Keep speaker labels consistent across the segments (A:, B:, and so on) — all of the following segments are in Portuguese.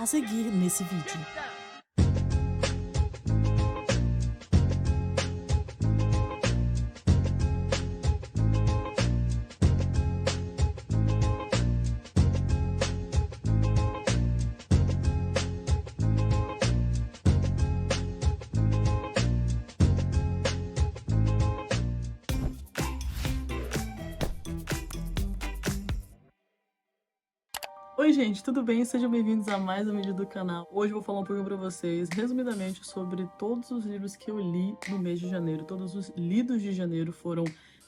A: a seguir nesse vídeo.
B: Oi gente, tudo bem? Sejam bem-vindos a mais um vídeo do canal. Hoje eu vou falar um pouquinho pra vocês, resumidamente, sobre todos os livros que eu li no mês de janeiro. Todos os lidos de janeiro foram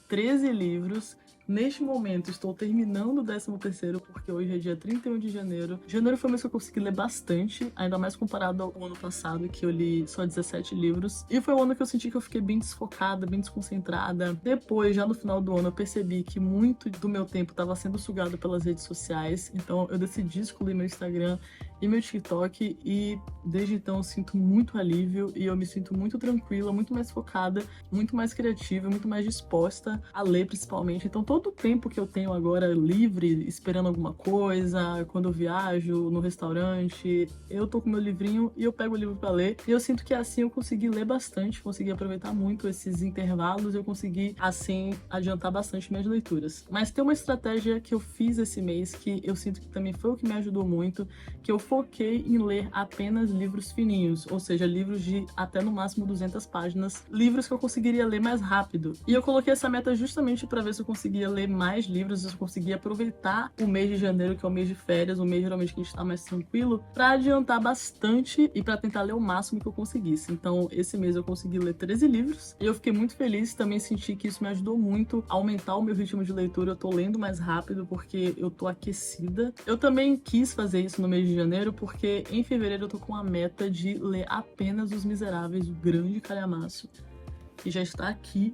B: 13 livros. Neste momento estou terminando o 13º, porque hoje é dia 31 de janeiro. Janeiro foi o mês que eu consegui ler bastante, ainda mais comparado ao ano passado, que eu li só 17 livros. E foi o ano que eu senti que eu fiquei bem desfocada, bem desconcentrada. Depois, já no final do ano, eu percebi que muito do meu tempo estava sendo sugado pelas redes sociais. Então eu decidi excluir meu Instagram e meu TikTok, e desde então eu sinto muito alívio e eu me sinto muito tranquila, muito mais focada, muito mais criativa, muito mais disposta a ler, principalmente. Então todo o tempo que eu tenho agora livre, esperando alguma coisa, quando eu viajo no restaurante, eu tô com meu livrinho e eu pego o livro pra ler, e eu sinto que assim eu consegui ler bastante, consegui aproveitar muito esses intervalos, eu consegui assim adiantar bastante minhas leituras. Mas tem uma estratégia que eu fiz esse mês que eu sinto que também foi o que me ajudou muito, que eu foquei em ler apenas livros fininhos, ou seja, livros de até no máximo 200 páginas, livros que eu conseguiria ler mais rápido. E eu coloquei essa meta justamente para ver se eu conseguia ler mais livros, se eu conseguia aproveitar o mês de janeiro, que é o mês de férias, o mês geralmente que a gente tá mais tranquilo, para adiantar bastante e para tentar ler o máximo que eu conseguisse. Então, esse mês eu consegui ler 13 livros e eu fiquei muito feliz, também senti que isso me ajudou muito a aumentar o meu ritmo de leitura. Eu tô lendo mais rápido porque eu tô aquecida. Eu também quis fazer isso no mês de janeiro porque em fevereiro eu tô com a meta de ler apenas Os Miseráveis, o grande calhamaço, que já está aqui.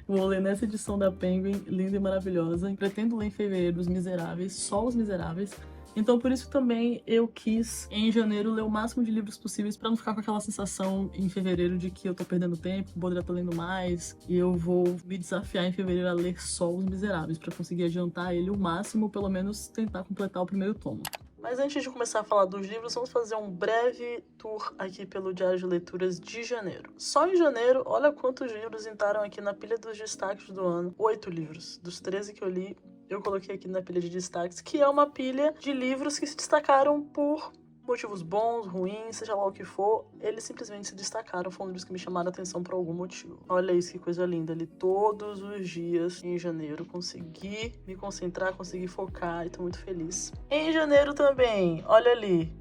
B: Vou ler nessa edição da Penguin, linda e maravilhosa. E pretendo ler em fevereiro Os Miseráveis, só Os Miseráveis. Então por isso também eu quis, em janeiro, ler o máximo de livros possíveis pra não ficar com aquela sensação em fevereiro de que eu tô perdendo tempo, poderia estar lendo mais. E eu vou me desafiar em fevereiro a ler só Os Miseráveis, pra conseguir adiantar ele o máximo, pelo menos tentar completar o primeiro tomo. Mas antes de começar a falar dos livros, vamos fazer um breve tour aqui pelo Diário de Leituras de janeiro. Só em janeiro, olha quantos livros entraram aqui na pilha dos destaques do ano. 8 livros. Dos 13 que eu li, eu coloquei aqui na pilha de destaques, que é uma pilha de livros que se destacaram por motivos bons, ruins, seja lá o que for, eles simplesmente se destacaram, foram livros que me chamaram a atenção por algum motivo. Olha isso, que coisa linda, li todos os dias em janeiro, consegui me concentrar, consegui focar e tô muito feliz. Em janeiro também, olha ali,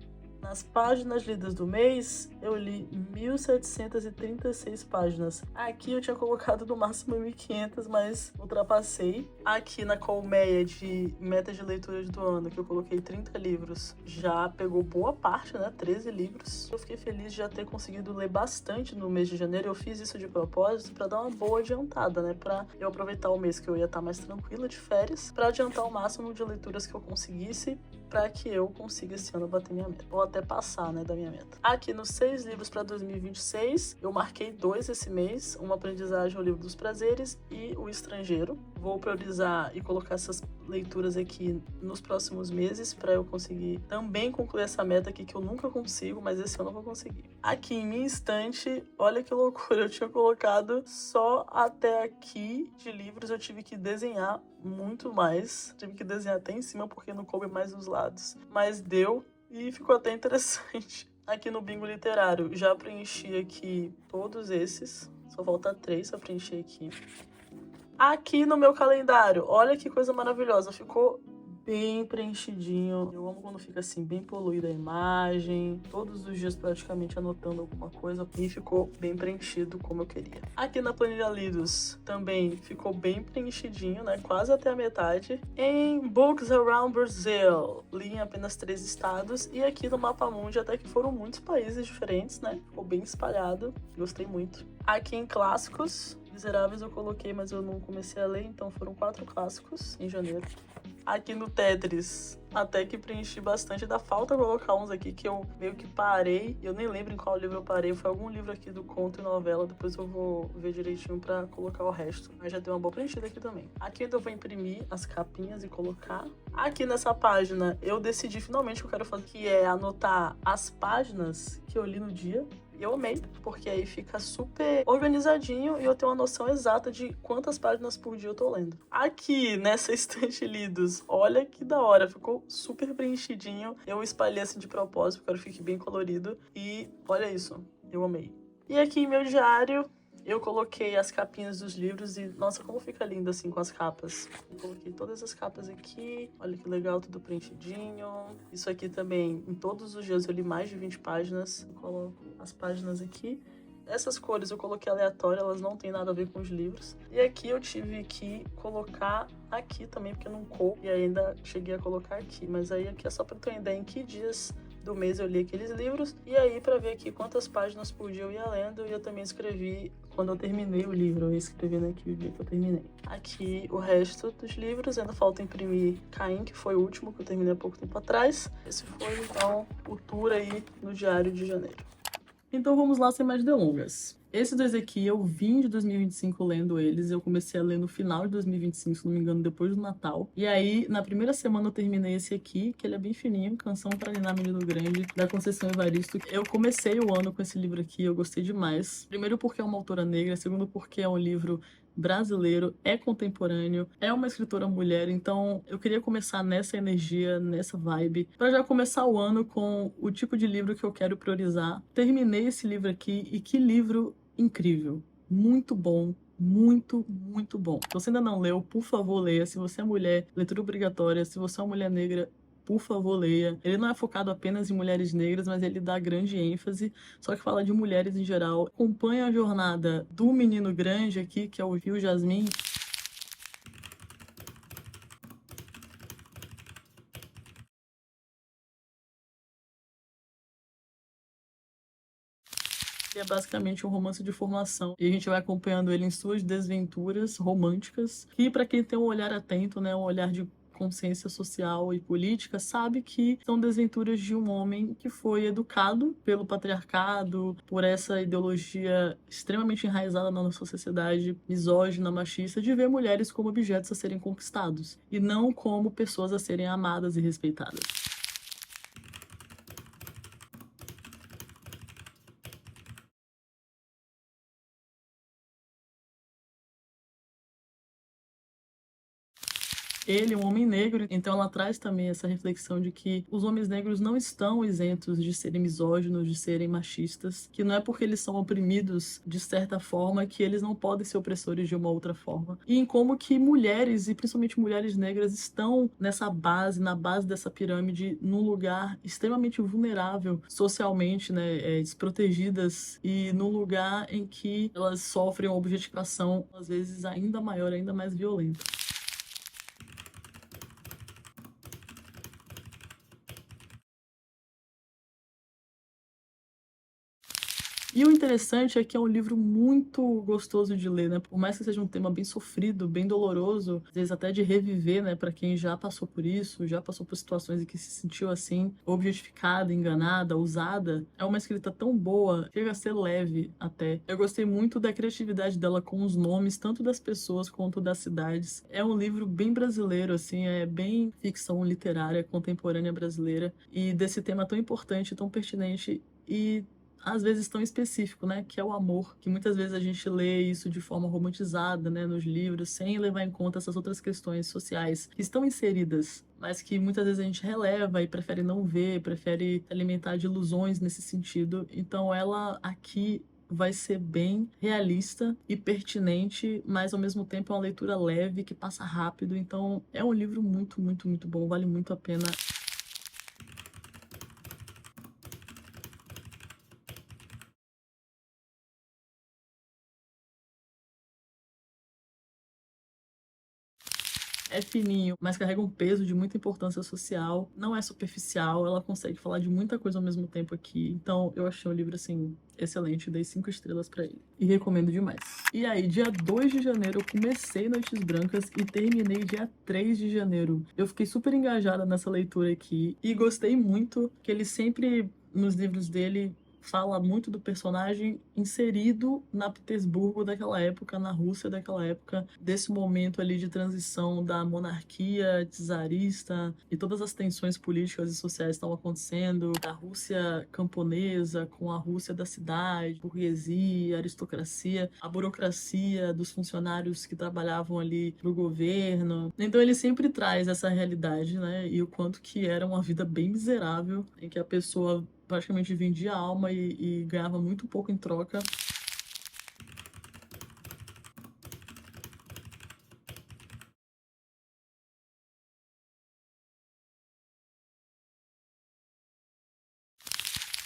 B: nas páginas lidas do mês, eu li 1.736 páginas. Aqui eu tinha colocado no máximo 1.500, mas ultrapassei. Aqui na colmeia de metas de leituras do ano, que eu coloquei 30 livros, já pegou boa parte, né? 13 livros. Eu fiquei feliz de já ter conseguido ler bastante no mês de janeiro. Eu fiz isso de propósito para dar uma boa adiantada, né? Pra eu aproveitar o mês que eu ia estar mais tranquila de férias, para adiantar o máximo de leituras que eu conseguisse, para que eu consiga esse ano bater minha meta, ou até passar, né, da minha meta. Aqui nos 6 livros para 2026, eu marquei 2 esse mês, Uma Aprendizagem, o Livro dos Prazeres e O Estrangeiro. Vou priorizar e colocar essas leituras aqui nos próximos meses para eu conseguir também concluir essa meta aqui, que eu nunca consigo, mas esse ano eu vou conseguir. Aqui em minha estante, olha que loucura, eu tinha colocado só até aqui de livros, eu tive que desenhar muito mais, tive que desenhar até em cima porque não coube mais os lados, mas deu e ficou até interessante. Aqui no bingo literário, já preenchi aqui todos esses, só falta 3 pra preencher aqui. Aqui no meu calendário, olha que coisa maravilhosa, ficou bem preenchidinho. Eu amo quando fica assim, bem poluída a imagem, todos os dias praticamente anotando alguma coisa, e ficou bem preenchido como eu queria. Aqui na planilha lidos também ficou bem preenchidinho, né, quase até a metade. Em Books Around Brazil, li em apenas 3 estados, e aqui no Mapa Mundi até que foram muitos países diferentes, né, ficou bem espalhado, gostei muito. Aqui em clássicos, Miseráveis eu coloquei, mas eu não comecei a ler, então foram 4 clássicos em janeiro. Aqui no Tetris, até que preenchi bastante. Ainda falta colocar uns aqui que eu meio que parei. Eu nem lembro em qual livro eu parei. Foi algum livro aqui do conto e novela. Depois eu vou ver direitinho pra colocar o resto. Mas já deu uma boa preenchida aqui também. Aqui eu vou imprimir as capinhas e colocar. Aqui nessa página eu decidi finalmente o que eu quero fazer, que é anotar as páginas que eu li no dia. E eu amei, porque aí fica super organizadinho e eu tenho uma noção exata de quantas páginas por dia eu tô lendo. Aqui, nessa estante lidos, olha que da hora, ficou super preenchidinho. Eu espalhei assim de propósito, porque eu quero que fique bem colorido. E olha isso, eu amei. E aqui em meu diário, eu coloquei as capinhas dos livros e, nossa, como fica lindo assim com as capas. Eu coloquei todas as capas aqui, olha que legal, tudo preenchidinho. Isso aqui também, em todos os dias eu li mais de 20 páginas. Eu coloco as páginas aqui. Essas cores eu coloquei aleatório, elas não tem nada a ver com os livros. E aqui eu tive que colocar aqui também, porque não coube, e ainda cheguei a colocar aqui. Mas aí aqui é só pra ter uma ideia em que dias do mês eu li aqueles livros, e aí pra ver aqui quantas páginas por dia eu ia lendo, e eu também escrevi quando eu terminei o livro, eu escrevi aqui o dia que eu terminei. Aqui o resto dos livros, ainda falta imprimir Caim, que foi o último que eu terminei há pouco tempo atrás. Esse foi então o tour aí no Diário de Janeiro. Então vamos lá, sem mais delongas. Esses dois aqui, eu vim de 2025 lendo eles. Eu comecei a ler no final de 2025, se não me engano, depois do Natal. E aí, na primeira semana, eu terminei esse aqui, que ele é bem fininho, Canção para Ninar Menino Grande, da Conceição Evaristo. Eu comecei o ano com esse livro aqui, eu gostei demais. Primeiro porque é uma autora negra, segundo porque é um livro brasileiro, é contemporâneo, é uma escritora mulher, então eu queria começar nessa energia, nessa vibe, para já começar o ano com o tipo de livro que eu quero priorizar. Terminei esse livro aqui e que livro incrível, muito bom, muito, muito bom. Se você ainda não leu, por favor, leia. Se você é mulher, leitura obrigatória. Se você é uma mulher negra, por favor, leia. Ele não é focado apenas em mulheres negras, mas ele dá grande ênfase, só que fala de mulheres em geral. Acompanha a jornada do menino grande aqui, que é o Rio Jasmine. É basicamente um romance de formação. E a gente vai acompanhando ele em suas desventuras românticas. E para quem tem um olhar atento, né, um olhar de consciência social e política, sabe que são desventuras de um homem que foi educado pelo patriarcado, por essa ideologia extremamente enraizada na nossa sociedade, misógina, machista, de ver mulheres como objetos a serem conquistados e não como pessoas a serem amadas e respeitadas. Ele, um homem negro, então ela traz também essa reflexão de que os homens negros não estão isentos de serem misóginos, de serem machistas, que não é porque eles são oprimidos de certa forma que eles não podem ser opressores de uma outra forma. E em como que mulheres, e principalmente mulheres negras, estão nessa base, na base dessa pirâmide, num lugar extremamente vulnerável socialmente, né, desprotegidas, e num lugar em que elas sofrem uma objetificação, às vezes ainda maior, ainda mais violenta. E o interessante é que é um livro muito gostoso de ler, né? Por mais que seja um tema bem sofrido, bem doloroso, às vezes até de reviver, né? Para quem já passou por isso, já passou por situações em que se sentiu assim, objetificada, enganada, usada. É uma escrita tão boa, chega a ser leve até. Eu gostei muito da criatividade dela com os nomes, tanto das pessoas quanto das cidades. É um livro bem brasileiro, assim, é bem ficção literária contemporânea brasileira e desse tema tão importante, tão pertinente e às vezes tão específico, né, que é o amor, que muitas vezes a gente lê isso de forma romantizada, né, nos livros, sem levar em conta essas outras questões sociais que estão inseridas, mas que muitas vezes a gente releva e prefere não ver, prefere alimentar de ilusões nesse sentido. Então ela aqui vai ser bem realista e pertinente, mas ao mesmo tempo é uma leitura leve que passa rápido. Então é um livro muito, muito, muito bom, vale muito a pena. é fininho, mas carrega um peso de muita importância social. Não é superficial, ela consegue falar de muita coisa ao mesmo tempo aqui. Então, eu achei o livro, assim, excelente. Dei 5 estrelas pra ele. E recomendo demais. E aí, dia 2 de janeiro, eu comecei Noites Brancas e terminei dia 3 de janeiro. Eu fiquei super engajada nessa leitura aqui e gostei muito que ele sempre, nos livros dele, fala muito do personagem inserido na Petersburgo daquela época, na Rússia daquela época, desse momento ali de transição da monarquia czarista e todas as tensões políticas e sociais que estavam acontecendo, a Rússia camponesa com a Rússia da cidade, burguesia, aristocracia, a burocracia dos funcionários que trabalhavam ali pro governo. Então ele sempre traz essa realidade, né? E o quanto que era uma vida bem miserável, em que a pessoa praticamente vendia a alma e ganhava muito pouco em troca.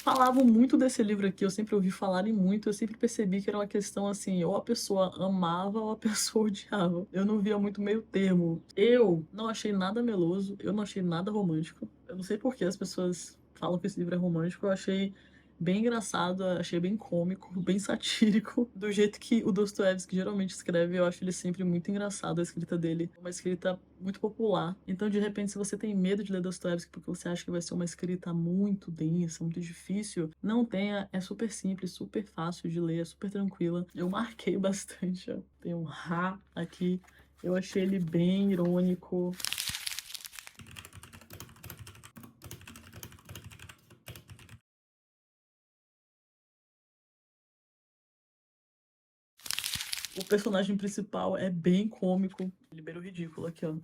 B: Falavam muito desse livro aqui, eu sempre ouvi falarem muito, eu sempre percebi que era uma questão assim, ou a pessoa amava ou a pessoa odiava. Eu não via muito meio termo. Eu não achei nada meloso, eu não achei nada romântico. Eu não sei por que as pessoas falam que esse livro é romântico, eu achei bem engraçado, achei bem cômico, bem satírico, do jeito que o Dostoiévski geralmente escreve. Eu acho ele sempre muito engraçado, a escrita dele, uma escrita muito popular. Então, de repente, se você tem medo de ler Dostoiévski porque você acha que vai ser uma escrita muito densa, muito difícil, não tenha, é super simples, super fácil de ler, é super tranquila. Eu marquei bastante, ó. Tem um Rá aqui. Eu achei ele bem irônico. O personagem principal é bem cômico. Ele beira o ridículo aqui, ó.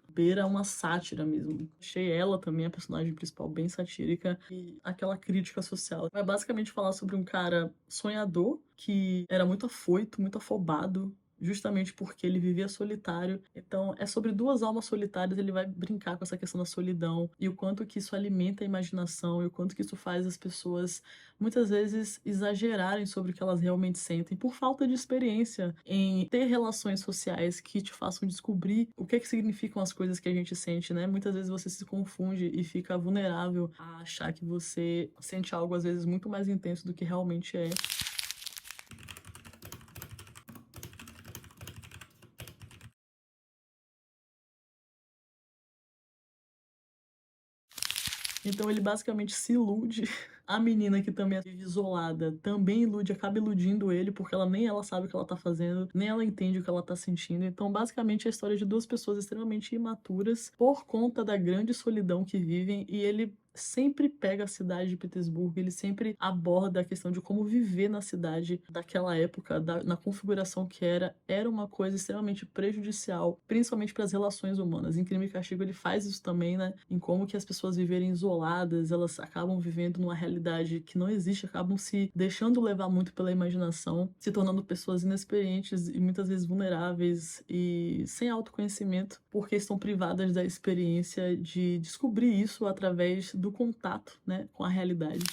B: Beira uma sátira mesmo. Achei ela também, a personagem principal, bem satírica. E aquela crítica social. Vai basicamente falar sobre um cara sonhador que era muito afoito, muito afobado, justamente porque ele vivia solitário. Então, é sobre duas almas solitárias, ele vai brincar com essa questão da solidão e o quanto que isso alimenta a imaginação e o quanto que isso faz as pessoas muitas vezes exagerarem sobre o que elas realmente sentem por falta de experiência em ter relações sociais que te façam descobrir o que é que significam as coisas que a gente sente, né? Muitas vezes você se confunde e fica vulnerável a achar que você sente algo às vezes muito mais intenso do que realmente é. Então ele basicamente se ilude. A menina que também vive isolada também ilude, acaba iludindo ele, porque ela nem ela sabe o que ela tá fazendo, nem ela entende o que ela tá sentindo. Então, basicamente, é a história de duas pessoas extremamente imaturas por conta da grande solidão que vivem, e ele sempre pega a cidade de Petersburgo, ele sempre aborda a questão de como viver na cidade daquela época, na configuração que era uma coisa extremamente prejudicial, principalmente para as relações humanas. Em Crime e Castigo ele faz isso também, né? Em como que as pessoas viverem isoladas, elas acabam vivendo numa realidade que não existe, acabam se deixando levar muito pela imaginação, se tornando pessoas inexperientes e muitas vezes vulneráveis e sem autoconhecimento, porque estão privadas da experiência de descobrir isso através do contato, né, com a realidade.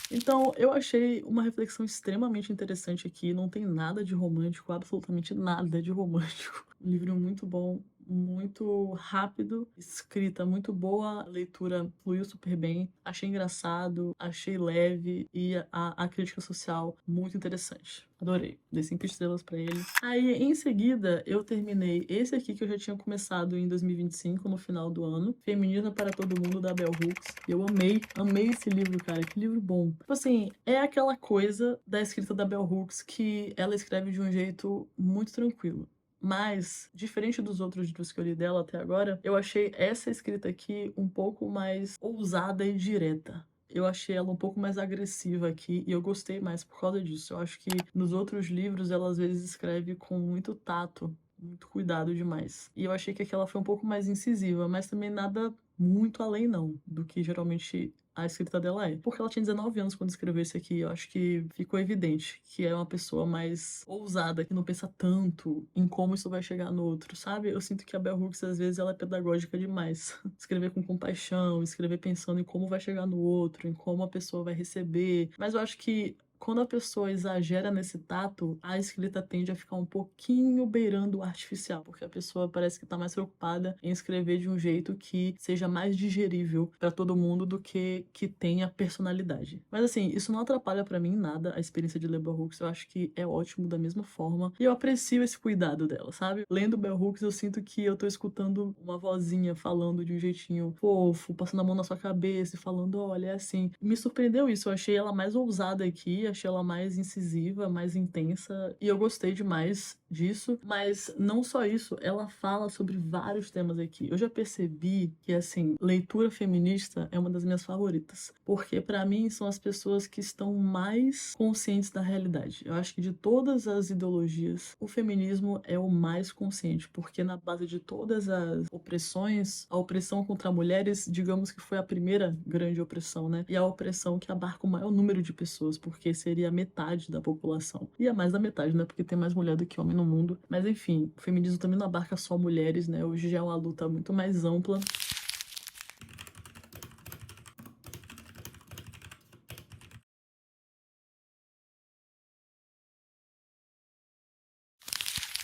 B: Então, eu achei uma reflexão extremamente interessante aqui. Não tem nada de romântico, absolutamente nada de romântico. Um livro muito bom, muito rápido, escrita muito boa, a leitura fluiu super bem. Achei engraçado, achei leve e a crítica social muito interessante. Adorei. Dei 5 estrelas pra ele. Aí, em seguida, eu terminei esse aqui que eu já tinha começado em 2025, no final do ano. Feminismo para Todo Mundo, da Bell Hooks. Eu amei esse livro, cara. Que livro bom. Tipo assim, é aquela coisa da escrita da Bell Hooks que ela escreve de um jeito muito tranquilo. Mas, diferente dos outros livros que eu li dela até agora, eu achei essa escrita aqui um pouco mais ousada e direta. Eu achei ela um pouco mais agressiva aqui e eu gostei mais por causa disso. Eu acho que nos outros livros ela às vezes escreve com muito tato, muito cuidado demais. E eu achei que aquela foi um pouco mais incisiva, mas também nada muito além não do que geralmente a escrita dela é. Porque ela tinha 19 anos quando escreveu isso aqui, eu acho que ficou evidente que é uma pessoa mais ousada, que não pensa tanto em como isso vai chegar no outro, sabe? Eu sinto que a Bell Hooks, às vezes, ela é pedagógica demais. Escrever com compaixão, escrever pensando em como vai chegar no outro, em como a pessoa vai receber. Mas eu acho que quando a pessoa exagera nesse tato, a escrita tende a ficar um pouquinho beirando o artificial, porque a pessoa parece que tá mais preocupada em escrever de um jeito que seja mais digerível para todo mundo do que tenha personalidade. Mas assim, isso não atrapalha para mim em nada a experiência de ler Bell Hooks, eu acho que é ótimo da mesma forma, e eu aprecio esse cuidado dela, sabe? Lendo Bell Hooks, eu sinto que eu tô escutando uma vozinha falando de um jeitinho fofo, passando a mão na sua cabeça e falando, olha, é assim. Me surpreendeu isso, eu achei ela mais ousada aqui, achei ela mais incisiva, mais intensa, e eu gostei demais disso. Mas não só isso, ela fala sobre vários temas aqui. Eu já percebi que, assim, leitura feminista é uma das minhas favoritas, porque pra mim são as pessoas que estão mais conscientes da realidade. Eu acho que de todas as ideologias, o feminismo é o mais consciente, porque na base de todas as opressões, a opressão contra mulheres, digamos que foi a primeira grande opressão, né? E a opressão que abarca o maior número de pessoas, porque seria metade da população. E é mais da metade, né? Porque tem mais mulher do que homem no mundo. Mas enfim, o feminismo também não abarca só mulheres, né? Hoje já é uma luta muito mais ampla.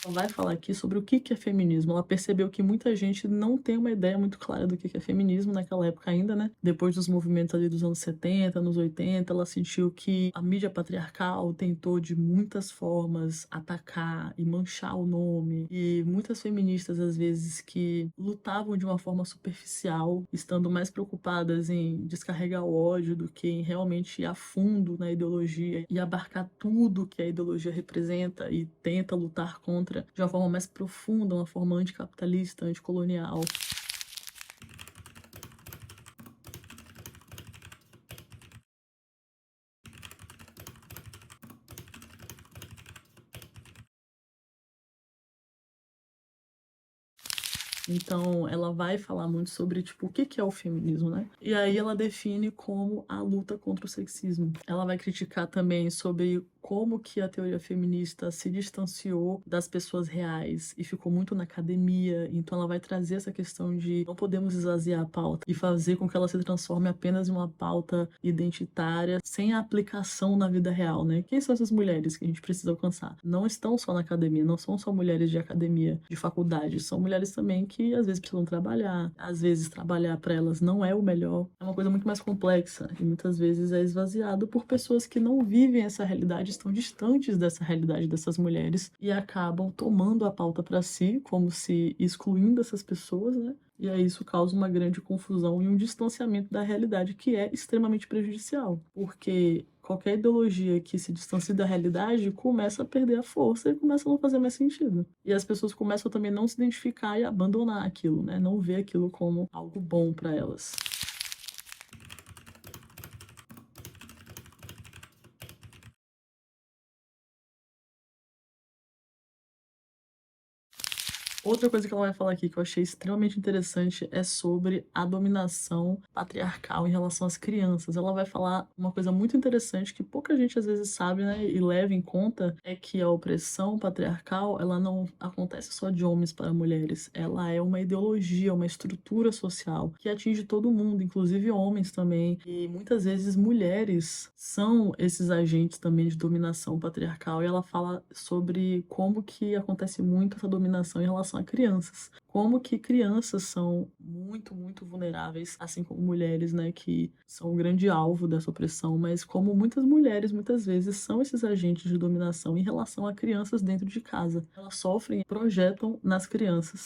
B: Ela vai falar aqui sobre o que é feminismo. Ela percebeu que muita gente não tem uma ideia muito clara do que é feminismo naquela época ainda, né? Depois dos movimentos ali dos anos 70, anos 80, ela sentiu que a mídia patriarcal tentou de muitas formas atacar e manchar o nome. E muitas feministas, às vezes, que lutavam de uma forma superficial, estando mais preocupadas em descarregar o ódio do que em realmente ir a fundo na ideologia e abarcar tudo que a ideologia representa e tenta lutar contra de uma forma mais profunda, uma forma anticapitalista, anticolonial. Então, ela vai falar muito sobre, tipo, o que é o feminismo, né? E aí ela define como a luta contra o sexismo. Ela vai criticar também sobre como que a teoria feminista se distanciou das pessoas reais e ficou muito na academia. Então ela vai trazer essa questão de não podemos esvaziar a pauta e fazer com que ela se transforme apenas em uma pauta identitária, sem a aplicação na vida real, né? Quem são essas mulheres que a gente precisa alcançar? Não estão só na academia, não são só mulheres de academia, de faculdade, são mulheres também que às vezes precisam trabalhar, às vezes trabalhar para elas não é o melhor, é uma coisa muito mais complexa e muitas vezes é esvaziado por pessoas que não vivem essa realidade, estão distantes dessa realidade dessas mulheres e acabam tomando a pauta para si, como se excluindo essas pessoas, né? E aí isso causa uma grande confusão e um distanciamento da realidade que é extremamente prejudicial, porque qualquer ideologia que se distancie da realidade começa a perder a força e começa a não fazer mais sentido. E as pessoas começam também a não se identificar e abandonar aquilo, né? Não ver aquilo como algo bom para elas. Outra coisa que ela vai falar aqui que eu achei extremamente interessante é sobre a dominação patriarcal em relação às crianças. Ela vai falar uma coisa muito interessante que pouca gente às vezes sabe, né, e leva em conta, é que a opressão patriarcal, ela não acontece só de homens para mulheres. Ela é uma ideologia, uma estrutura social que atinge todo mundo, inclusive homens também. E muitas vezes mulheres são esses agentes também de dominação patriarcal. E ela fala sobre como que acontece muito essa dominação em relação a crianças. Como que crianças são muito, muito vulneráveis, assim como mulheres, né, que são o grande alvo dessa opressão, mas como muitas mulheres, muitas vezes, são esses agentes de dominação em relação a crianças dentro de casa. Elas sofrem e projetam nas crianças.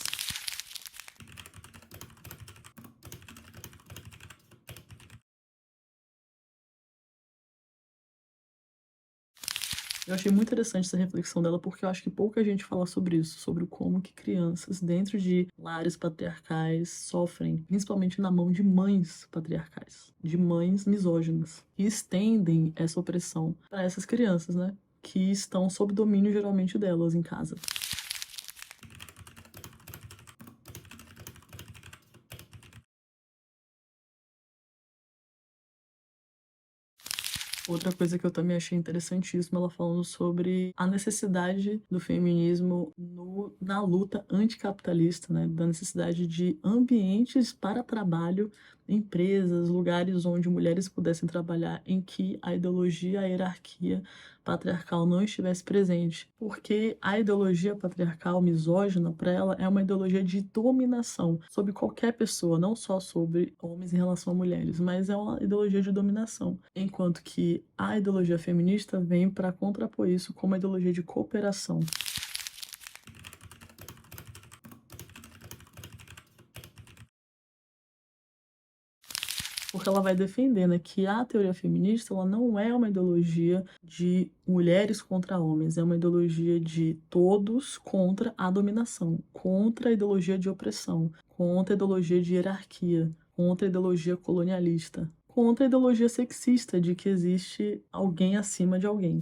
B: Eu achei muito interessante essa reflexão dela, porque eu acho que pouca gente fala sobre isso, sobre como que crianças dentro de lares patriarcais sofrem, principalmente na mão de mães patriarcais, de mães misóginas, e estendem essa opressão para essas crianças, né? Que estão sob domínio geralmente delas em casa. Outra coisa que eu também achei interessantíssima, ela falando sobre a necessidade do feminismo na luta anticapitalista, né? Da necessidade de ambientes para trabalho, empresas, lugares onde mulheres pudessem trabalhar, em que a ideologia, a hierarquia patriarcal não estivesse presente. Porque a ideologia patriarcal misógina, para ela, é uma ideologia de dominação sobre qualquer pessoa, não só sobre homens em relação a mulheres, mas é uma ideologia de dominação. Enquanto que a ideologia feminista vem para contrapor isso como uma ideologia de cooperação. Porque ela vai defender, né, que a teoria feminista ela não é uma ideologia de mulheres contra homens, é uma ideologia de todos contra a dominação, contra a ideologia de opressão, contra a ideologia de hierarquia, contra a ideologia colonialista, contra a ideologia sexista de que existe alguém acima de alguém.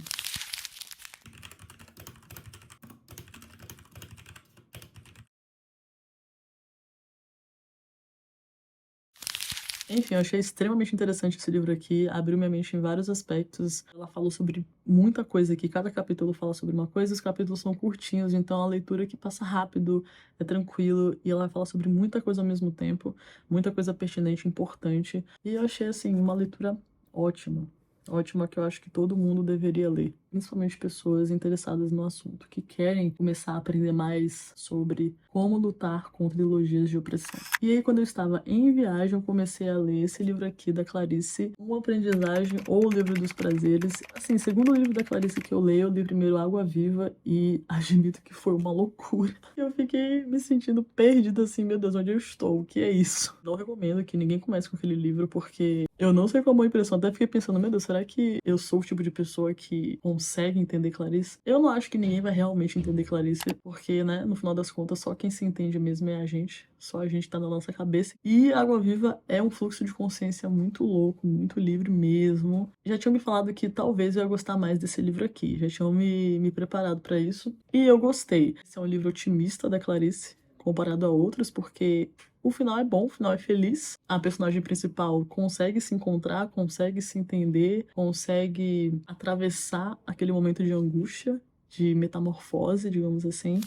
B: Enfim, eu achei extremamente interessante esse livro aqui, abriu minha mente em vários aspectos. Ela falou sobre muita coisa aqui, cada capítulo fala sobre uma coisa, os capítulos são curtinhos, então é uma leitura que passa rápido, é tranquilo, e ela vai falar sobre muita coisa ao mesmo tempo, muita coisa pertinente, importante, e eu achei, assim, uma leitura ótima. Ótima, que eu acho que todo mundo deveria ler, principalmente pessoas interessadas no assunto, que querem começar a aprender mais sobre como lutar contra ideologias de opressão. E aí, quando eu estava em viagem, eu comecei a ler esse livro aqui da Clarice, Uma Aprendizagem ou O Livro dos Prazeres. Assim, segundo o livro da Clarice que eu leio, eu li primeiro Água Viva e admito que foi uma loucura. Eu fiquei me sentindo perdida, assim, meu Deus, onde eu estou? O que é isso? Não recomendo que ninguém comece com aquele livro, porque eu não sei qual é a impressão. Até fiquei pensando, meu Deus, será que eu sou o tipo de pessoa que consegue entender Clarice? Eu não acho que ninguém vai realmente entender Clarice, porque, né, no final das contas, só quem se entende mesmo é a gente. Só a gente tá na nossa cabeça. E Água Viva é um fluxo de consciência muito louco, muito livre mesmo. Já tinham me falado que talvez eu ia gostar mais desse livro aqui. Já tinham me preparado para isso. E eu gostei. Esse é um livro otimista da Clarice, comparado a outros, porque o final é bom, o final é feliz. A personagem principal consegue se encontrar, consegue se entender, consegue atravessar aquele momento de angústia, de metamorfose, digamos assim.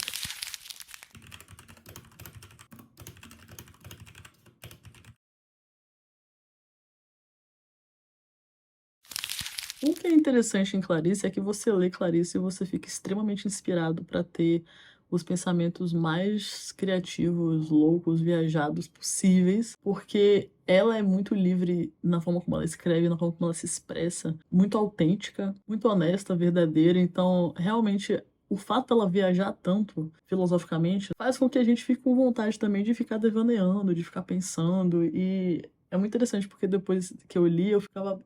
B: O que é interessante em Clarice é que você lê Clarice e você fica extremamente inspirado para ter os pensamentos mais criativos, loucos, viajados possíveis, porque ela é muito livre na forma como ela escreve, na forma como ela se expressa, muito autêntica, muito honesta, verdadeira. Então, realmente, o fato dela viajar tanto filosoficamente faz com que a gente fique com vontade também de ficar devaneando, de ficar pensando. E é muito interessante porque depois que eu li, eu ficava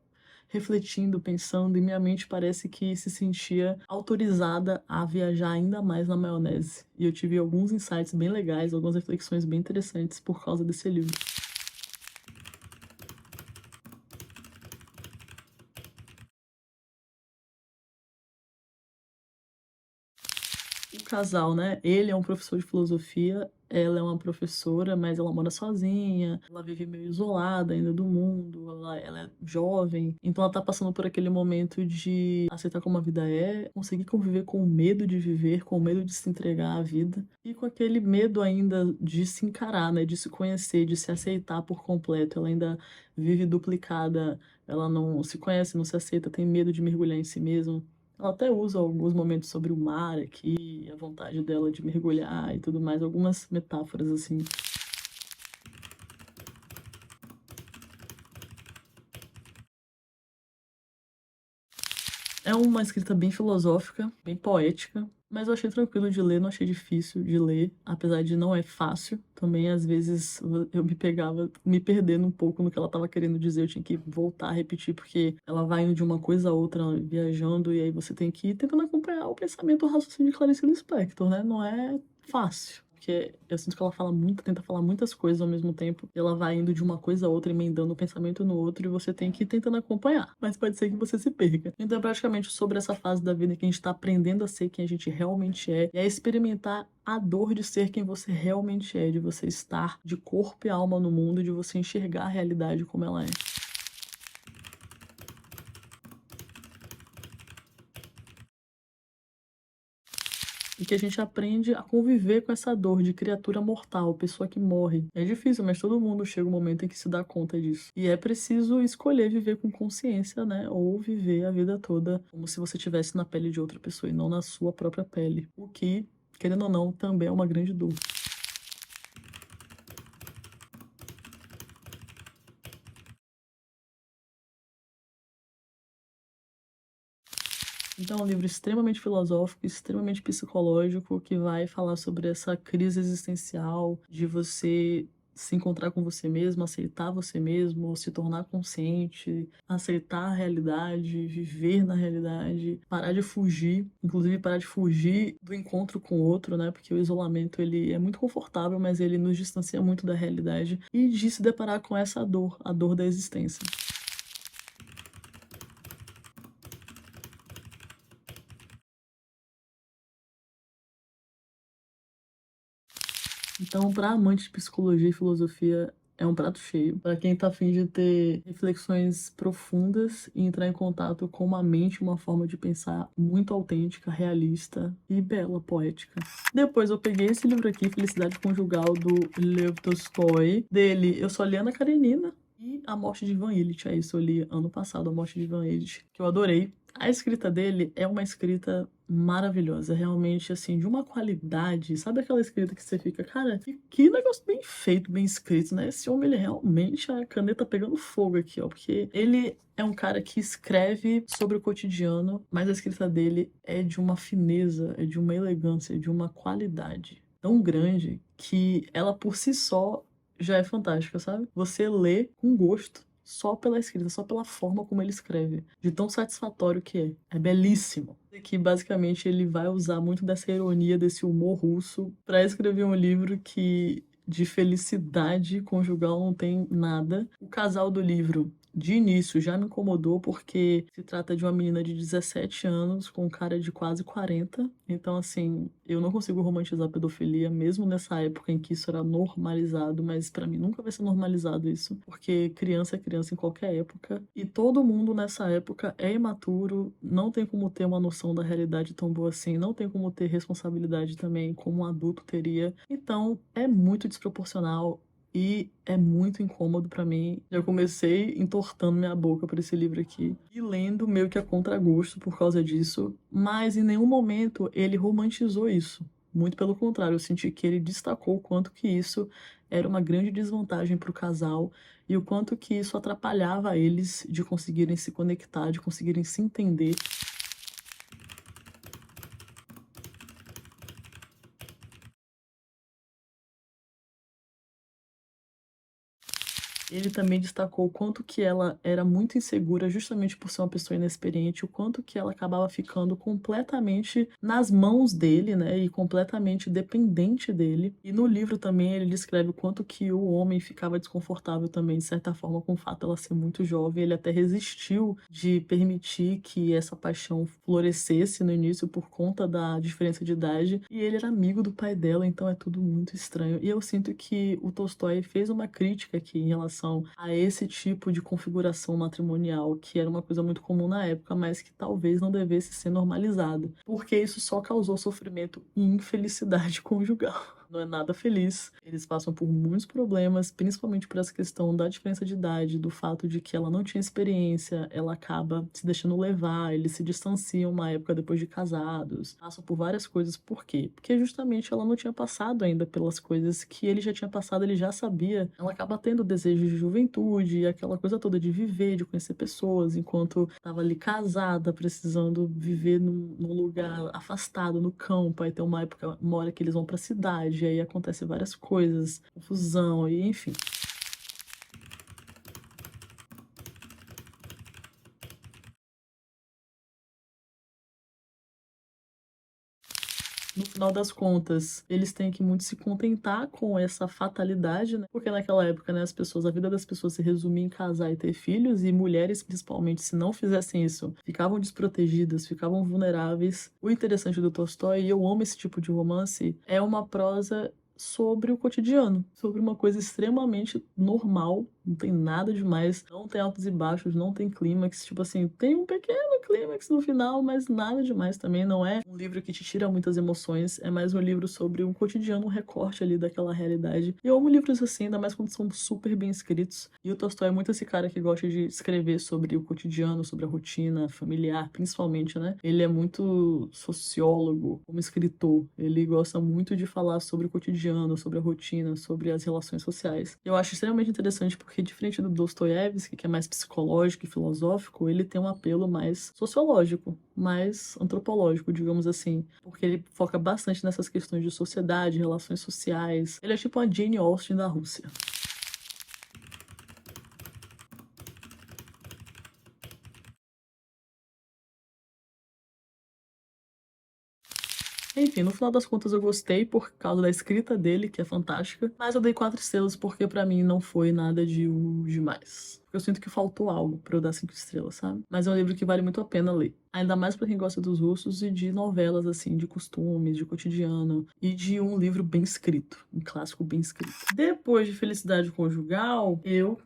B: refletindo, pensando, e minha mente parece que se sentia autorizada a viajar ainda mais na maionese. E eu tive alguns insights bem legais, algumas reflexões bem interessantes por causa desse livro. O casal, né? Ele é um professor de filosofia, ela é uma professora, mas ela mora sozinha, ela vive meio isolada ainda do mundo, ela é jovem, então ela tá passando por aquele momento de aceitar como a vida é, conseguir conviver com o medo de viver, com o medo de se entregar à vida, e com aquele medo ainda de se encarar, né? De se conhecer, de se aceitar por completo. Ela ainda vive duplicada, ela não se conhece, não se aceita, tem medo de mergulhar em si mesma. Ela até usa alguns momentos sobre o mar aqui, a vontade dela de mergulhar e tudo mais, algumas metáforas assim. É uma escrita bem filosófica, bem poética, mas eu achei tranquilo de ler, não achei difícil de ler, apesar de não é fácil. Também, às vezes, eu me pegava me perdendo um pouco no que ela estava querendo dizer, eu tinha que voltar a repetir, porque ela vai indo de uma coisa a outra, viajando, e aí você tem que ir tentando acompanhar o pensamento, o raciocínio de Clarice Lispector, né? Não é fácil. Porque eu sinto que ela fala muito, tenta falar muitas coisas ao mesmo tempo. E ela vai indo de uma coisa a outra, emendando um pensamento no outro, e você tem que ir tentando acompanhar. Mas pode ser que você se perca. Então é praticamente sobre essa fase da vida que a gente tá aprendendo a ser quem a gente realmente é. E a experimentar a dor de ser quem você realmente é, de você estar de corpo e alma no mundo, de você enxergar a realidade como ela é. e que a gente aprende a conviver com essa dor de criatura mortal, pessoa que morre. É difícil, mas todo mundo chega um momento em que se dá conta disso. E é preciso escolher viver com consciência, né? Ou viver a vida toda como se você estivesse na pele de outra pessoa e não na sua própria pele. O que, querendo ou não, também é uma grande dor. Então, é um livro extremamente filosófico, extremamente psicológico, que vai falar sobre essa crise existencial de você se encontrar com você mesmo, aceitar você mesmo, se tornar consciente, aceitar a realidade, viver na realidade, parar de fugir, inclusive parar de fugir do encontro com o outro, né? Porque o isolamento ele é muito confortável, mas ele nos distancia muito da realidade e de se deparar com essa dor, a dor da existência. Então, para amante de psicologia e filosofia, é um prato cheio. Para quem tá afim de ter reflexões profundas e entrar em contato com uma mente, uma forma de pensar muito autêntica, realista e bela, poética. Depois eu peguei esse livro aqui, Felicidade Conjugal, do Lev Tolstói. Dele, eu só li Ana Karenina e A Morte de Ivan Ilitch. É isso, eu li ano passado A Morte de Ivan Ilitch, que eu adorei. A escrita dele é uma escrita maravilhosa, realmente, assim, de uma qualidade. Sabe aquela escrita que você fica, cara, que negócio bem feito, bem escrito, né? Esse homem, ele realmente, a caneta pegando fogo aqui, ó, porque ele é um cara que escreve sobre o cotidiano, mas a escrita dele é de uma fineza, é de uma elegância, é de uma qualidade tão grande que ela por si só já é fantástica, sabe? Você lê com gosto só pela escrita, só pela forma como ele escreve, de tão satisfatório que é. É belíssimo. E que basicamente ele vai usar muito dessa ironia, desse humor russo, para escrever um livro que de felicidade conjugal não tem nada. O casal do livro, de início, já me incomodou porque se trata de uma menina de 17 anos com um cara de quase 40. Então, assim, eu não consigo romantizar a pedofilia, mesmo nessa época em que isso era normalizado, mas pra mim nunca vai ser normalizado isso, porque criança é criança em qualquer época, e todo mundo nessa época é imaturo, não tem como ter uma noção da realidade tão boa assim, não tem como ter responsabilidade também como um adulto teria. Então, é muito desproporcional e é muito incômodo pra mim. Eu comecei entortando minha boca por esse livro aqui e lendo meio que a contragosto por causa disso, mas em nenhum momento ele romantizou isso. Muito pelo contrário, eu senti que ele destacou o quanto que isso era uma grande desvantagem para o casal e o quanto que isso atrapalhava eles de conseguirem se conectar, de conseguirem se entender. Ele também destacou o quanto que ela era muito insegura, justamente por ser uma pessoa inexperiente, o quanto que ela acabava ficando completamente nas mãos dele, né, e completamente dependente dele. E no livro também ele descreve o quanto que o homem ficava desconfortável também, de certa forma, com o fato dela ser muito jovem. Ele até resistiu de permitir que essa paixão florescesse no início por conta da diferença de idade. E ele era amigo do pai dela, então é tudo muito estranho. E eu sinto que o Tolstói fez uma crítica aqui em relação a esse tipo de configuração matrimonial, que era uma coisa muito comum na época, mas que talvez não devesse ser normalizado, porque isso só causou sofrimento e infelicidade conjugal. Não é nada feliz. Eles passam por muitos problemas, principalmente por essa questão da diferença de idade, do fato de que ela não tinha experiência, ela acaba se deixando levar, eles se distanciam uma época depois de casados, passam por várias coisas. Por quê? Porque justamente ela não tinha passado ainda pelas coisas que ele já tinha passado, ele já sabia. Ela acaba tendo desejo de juventude, e aquela coisa toda de viver, de conhecer pessoas, enquanto estava ali casada, precisando viver num lugar afastado, no campo. Aí tem uma época, uma hora que eles vão pra cidade, e aí acontece várias coisas, confusão, e enfim. No final das contas, eles têm que muito se contentar com essa fatalidade, né? Porque naquela época, né, as pessoas, a vida das pessoas se resumia em casar e ter filhos, e mulheres, principalmente, se não fizessem isso, ficavam desprotegidas, ficavam vulneráveis. O interessante do Tolstói, e eu amo esse tipo de romance, é uma prosa sobre o cotidiano, sobre uma coisa extremamente normal não tem nada demais, não tem altos e baixos, não tem clímax, tipo assim, tem um pequeno clímax no final, mas nada demais também, não é um livro que te tira muitas emoções, é mais um livro sobre um cotidiano, um recorte ali daquela realidade. E eu amo livros assim, ainda mais quando são super bem escritos. E o Tolstói é muito esse cara que gosta de escrever sobre o cotidiano, sobre a rotina familiar, principalmente, né? Ele é muito sociólogo como escritor. Ele gosta muito de falar sobre o cotidiano, sobre a rotina, sobre as relações sociais. Eu acho extremamente interessante porque, diferente do Dostoiévski, que é mais psicológico e filosófico, ele tem um apelo mais sociológico, mais antropológico, digamos assim, porque ele foca bastante nessas questões de sociedade, relações sociais. Ele é tipo uma Jane Austen da Rússia. Enfim, no final das contas eu gostei por causa da escrita dele, que é fantástica, mas eu dei 4 estrelas porque pra mim não foi nada de demais. Eu sinto que faltou algo pra eu dar 5 estrelas, sabe? Mas é um livro que vale muito a pena ler. Ainda mais pra quem gosta dos russos e de novelas, assim, de costumes, de cotidiano. E de um livro bem escrito. Um clássico bem escrito. Depois de Felicidade Conjugal, eu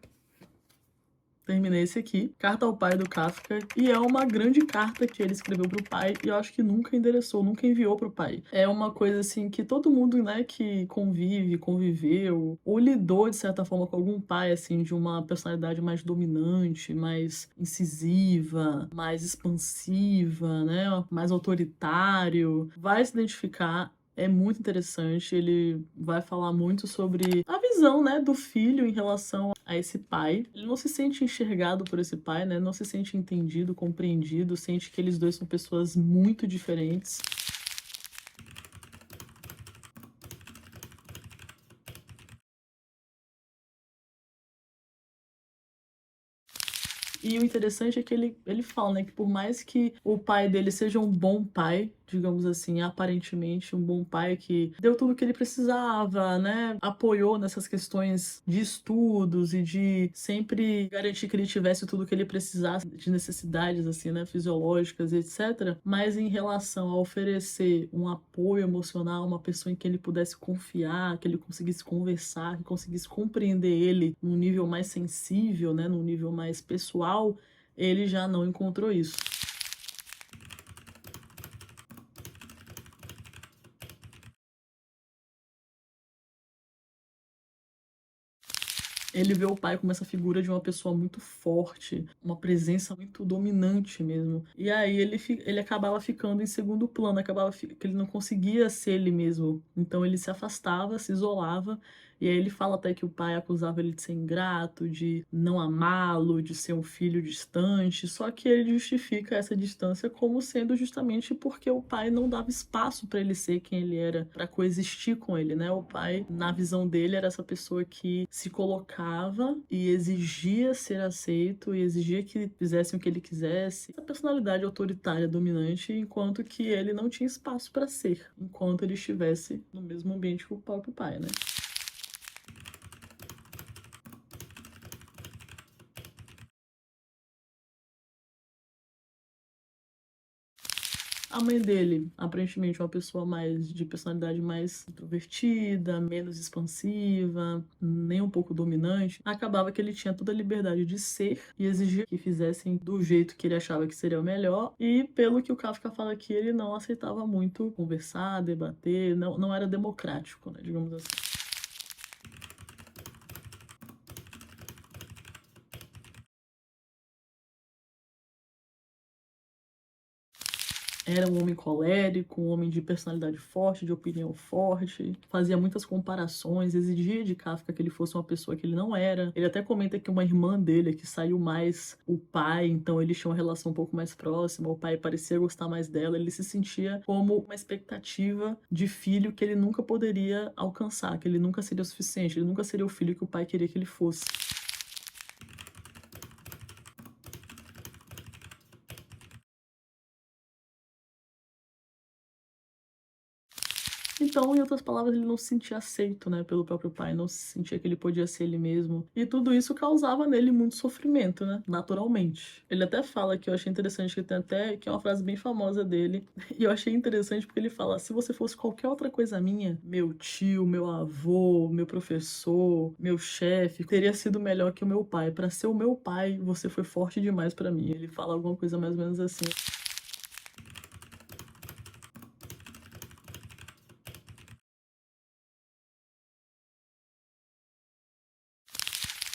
B: terminei esse aqui, Carta ao Pai do Kafka, e é uma grande carta que ele escreveu pro pai, e eu acho que nunca endereçou, nunca enviou pro pai. É uma coisa assim que todo mundo, né, que convive, conviveu, ou lidou de certa forma com algum pai, assim, de uma personalidade mais dominante, mais incisiva, mais expansiva, né, mais autoritário, vai se identificar. É muito interessante, ele vai falar muito sobre a visão, né, do filho em relação a esse pai. Ele não se sente enxergado por esse pai, né? Não se sente entendido, compreendido, sente que eles dois são pessoas muito diferentes. E o interessante é que ele fala, né, que por mais que o pai dele seja um bom pai, digamos assim, aparentemente um bom pai que deu tudo o que ele precisava, né, apoiou nessas questões de estudos e de sempre garantir que ele tivesse tudo o que ele precisasse de necessidades, assim, né, fisiológicas, etc. Mas em relação a oferecer um apoio emocional, uma pessoa em que ele pudesse confiar, que ele conseguisse conversar, que conseguisse compreender ele num nível mais sensível, né, num nível mais pessoal, ele já não encontrou isso. Ele vê o pai como essa figura de uma pessoa muito forte, uma presença muito dominante mesmo. E aí ele acabava ficando em segundo plano, que ele não conseguia ser ele mesmo. Então ele se afastava, se isolava. E aí ele fala até que o pai acusava ele de ser ingrato, de não amá-lo, de ser um filho distante. Só que ele justifica essa distância como sendo justamente porque o pai não dava espaço para ele ser quem ele era, para coexistir com ele, né? O pai, na visão dele, era essa pessoa que se colocava e exigia ser aceito e exigia que fizessem o que ele quisesse. Essa personalidade autoritária dominante, enquanto que ele não tinha espaço para ser, enquanto ele estivesse no mesmo ambiente que o próprio pai, né? A mãe dele, aparentemente, uma pessoa mais de personalidade mais introvertida, menos expansiva, nem um pouco dominante, acabava que ele tinha toda a liberdade de ser e exigia que fizessem do jeito que ele achava que seria o melhor. E pelo que o Kafka fala aqui, ele não aceitava muito conversar, debater, não era democrático, né, digamos assim. Era um homem colérico, um homem de personalidade forte, de opinião forte, fazia muitas comparações, exigia de Kafka que ele fosse uma pessoa que ele não era. Ele até comenta que uma irmã dele, que saiu mais o pai, então eles tinham uma relação um pouco mais próxima, o pai parecia gostar mais dela, ele se sentia como uma expectativa de filho que ele nunca poderia alcançar, que ele nunca seria o suficiente, ele nunca seria o filho que o pai queria que ele fosse. Então, em outras palavras, ele não se sentia aceito, né, pelo próprio pai, não se sentia que ele podia ser ele mesmo. E tudo isso causava nele muito sofrimento, né, naturalmente. Ele até fala, que eu achei interessante, que tem até, que é uma frase bem famosa dele, e eu achei interessante porque ele fala: se você fosse qualquer outra coisa minha, meu tio, meu avô, meu professor, meu chefe, teria sido melhor que o meu pai. Pra ser o meu pai, você foi forte demais pra mim. Ele fala alguma coisa mais ou menos assim.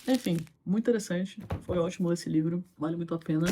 B: Enfim, muito interessante. Foi ótimo ler esse livro, vale muito a pena.